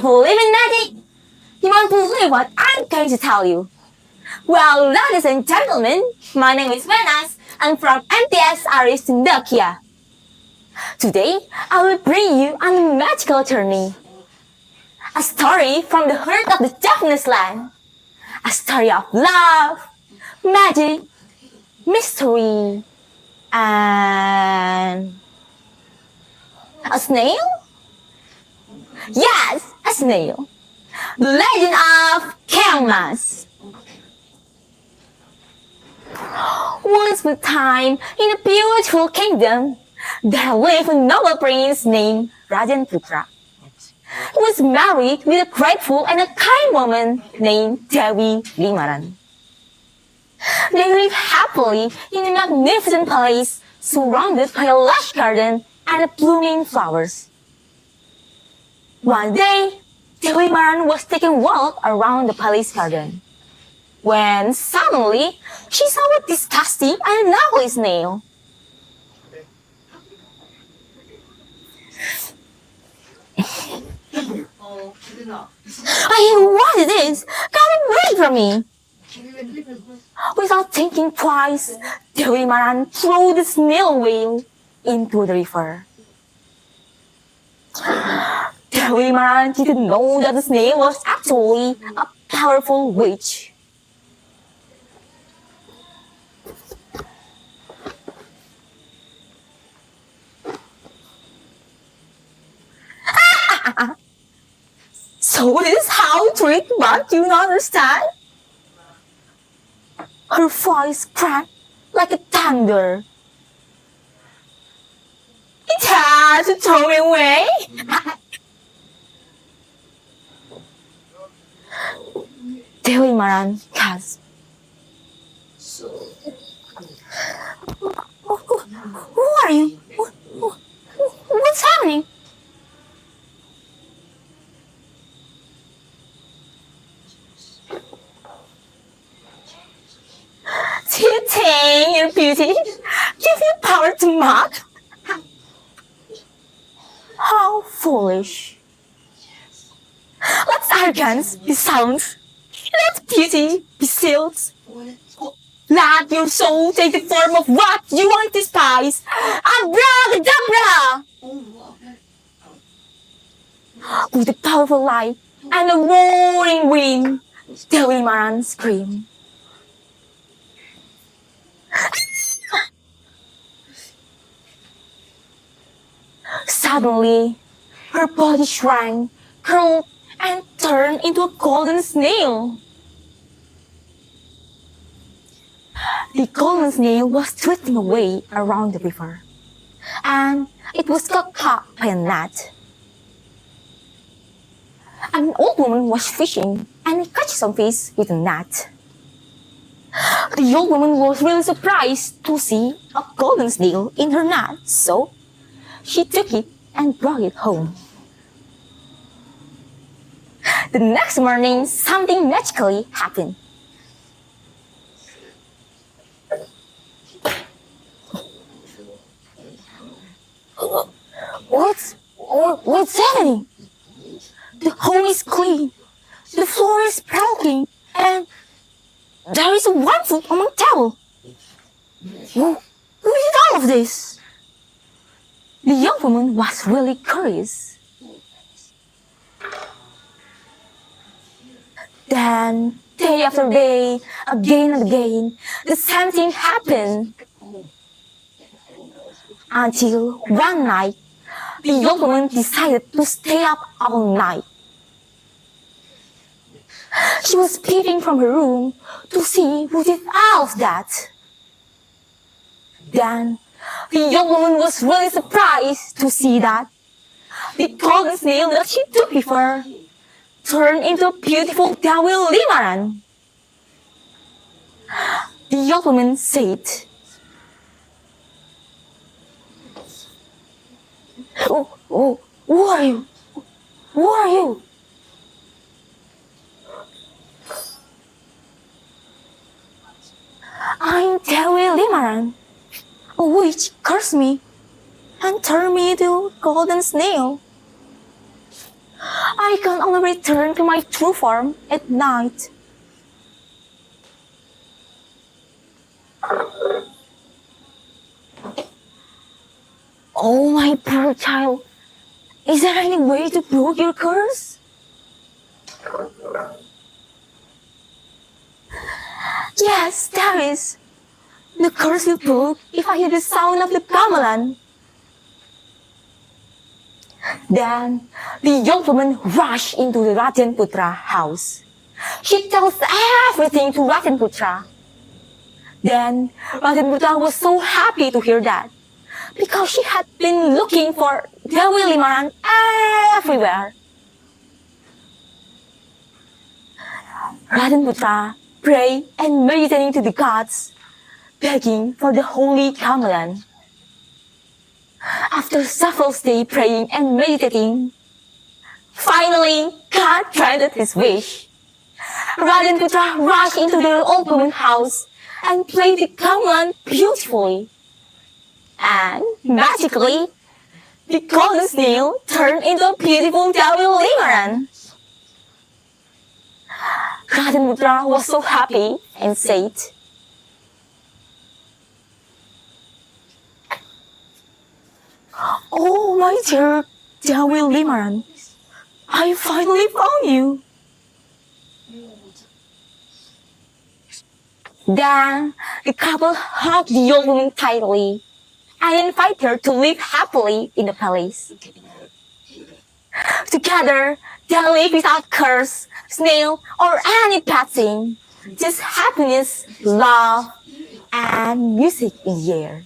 You believe in magic? You won't believe what I'm going to tell you. Well, ladies and gentlemen, my name is Venas. I'm from MTS Cendekia. Today, I will bring you on a magical journey. A story from the heart of the Japanese land. A story of love, magic, mystery, and... a snail? Yes, a snail. The legend of Kelmas. Once upon a time, in a beautiful kingdom, there lived a noble prince named Rajan Putra. He was married with a grateful and a kind woman named Dewi Limaran. They lived happily in a magnificent palace surrounded by a lush garden and blooming flowers. One day, Dewi Limaran was taking a walk around the palace garden, when suddenly she saw a disgusting and ugly snail. What is this? Get away from me! Without thinking twice, Dewi Limaran threw the snail whale into the river. Dewi Limaran didn't know that the snail was actually a powerful witch. So this is how you treat what you don't understand? Her voice cracked like a thunder. It had to throw me away. Dewi Limaran gasped. Who are you? What's happening? Do you think your beauty gives you power to mock? How foolish. Let arrogance be silent. Let beauty be sealed. Let your soul take the form of what you want to despise. Abracadabra! With a powerful light and a roaring wind, Dewi Limaran screamed. Suddenly, her body shrank, curled, and turned into a golden snail. The golden snail was drifting away around the river, and it was got caught by a net. An old woman was fishing and caught some fish with a net. The old woman was really surprised to see a golden snail in her net, so she took it and brought it home. The next morning, something magically happened. What's happening? The home is clean, the floor is sparkling, and there is a 1 foot on my towel. Who did all of this? The young woman was really curious. Then, day after day, again and again, the same thing happened. Until one night, the young woman decided to stay up all night. She was peeping from her room to see who did all of that. Then, the young woman was really surprised to see that the golden snail that she took before turned into a beautiful Dewi Limaran. The young woman said, Who are you? Who are you? I'm Dewi Limaran. A witch cursed me and turned me into a golden snail. I I can only return to my true form at night. Oh, my poor child. Is there any way to break your curse? Yes, there is. The curse will break if I hear the sound of the gamelan. Then the young woman rushed into the Rajan Putra house. She tells everything to Rajan Putra. Then Rajan Putra was so happy to hear that, because she had been looking for Dewi Limaran everywhere. Rajan Putra prayed and meditating to the gods, begging for the holy gamelan. After several days praying and meditating, finally God granted his wish. Rajan Putra rushed into the old woman's house and played the gamelan beautifully. And magically, the golden snail turned into a beautiful Dewi Limaran. Rajan Putra was so happy and said, "Oh, my dear Dewi Limaran, I finally found you." Then the couple hugged the young woman tightly and invited her to live happily in the palace. Together, they live without curse, snail, or any bad thing. Just happiness, love, and music in the air.